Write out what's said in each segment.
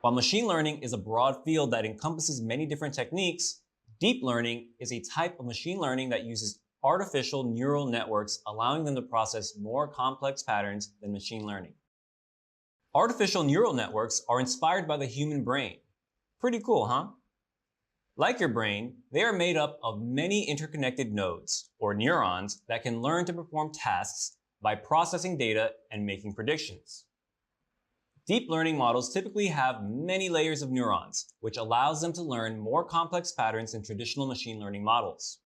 While machine learning is a broad field that encompasses many different techniques, deep learning is a type of machine learning that uses artificial neural networks, allowing them to process more complex patterns than machine learning. Artificial neural networks are inspired by the human brain. Pretty cool, huh? Like your brain, they are made up of many interconnected nodes, or neurons, that can learn to perform tasks by processing data and making predictions. Deep learning models typically have many layers of neurons, which allows them to learn more complex patterns than traditional machine learning models.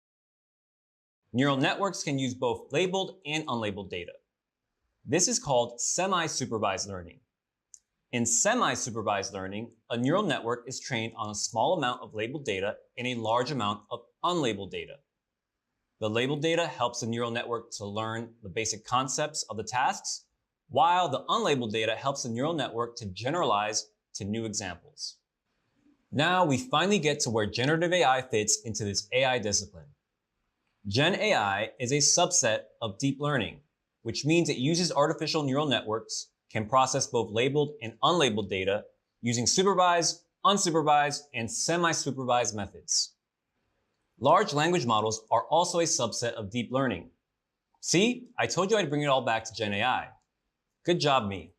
Neural networks can use both labeled and unlabeled data. This is called semi-supervised learning. In semi-supervised learning, a neural network is trained on a small amount of labeled data and a large amount of unlabeled data. The labeled data helps the neural network to learn the basic concepts of the tasks, while the unlabeled data helps the neural network to generalize to new examples. Now we finally get to where generative AI fits into this AI discipline. Gen AI is a subset of deep learning, which means it uses artificial neural networks, can process both labeled and unlabeled data using supervised, unsupervised, and semi-supervised methods. Large language models are also a subset of deep learning. See, I told you I'd bring it all back to Gen AI. Good job, me.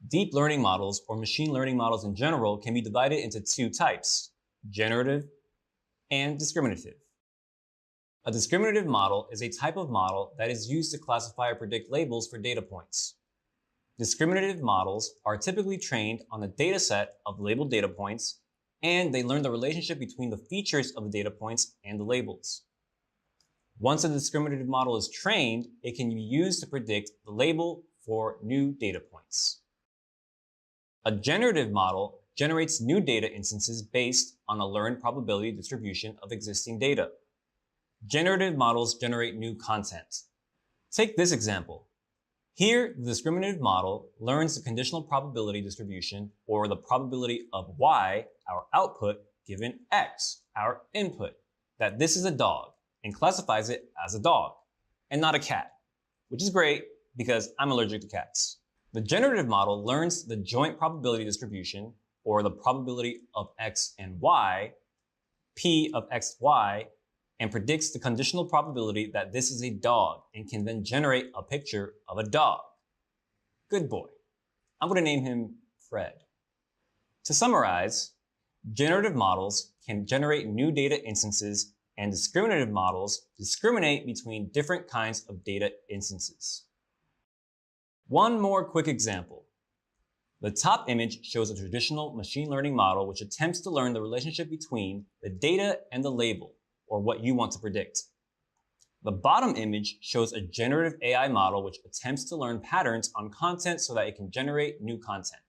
Deep learning models, or machine learning models in general, can be divided into two types: generative and discriminative. A discriminative model is a type of model that is used to classify or predict labels for data points. Discriminative models are typically trained on a data set of labeled data points, and they learn the relationship between the features of the data points and the labels. Once a discriminative model is trained, it can be used to predict the label for new data points. A generative model generates new data instances based on a learned probability distribution of existing data. Generative models generate new content. Take this example. Here, the discriminative model learns the conditional probability distribution, or the probability of y, our output, given x, our input, that this is a dog, and classifies it as a dog, and not a cat, which is great because I'm allergic to cats. The generative model learns the joint probability distribution, or the probability of x and y, p of x, y, and predicts the conditional probability that this is a dog and can then generate a picture of a dog. Good boy. I'm going to name him Fred. To summarize, generative models can generate new data instances, and discriminative models discriminate between different kinds of data instances. One more quick example. The top image shows a traditional machine learning model which attempts to learn the relationship between the data and the label, or what you want to predict. The bottom image shows a generative AI model which attempts to learn patterns on content so that it can generate new content.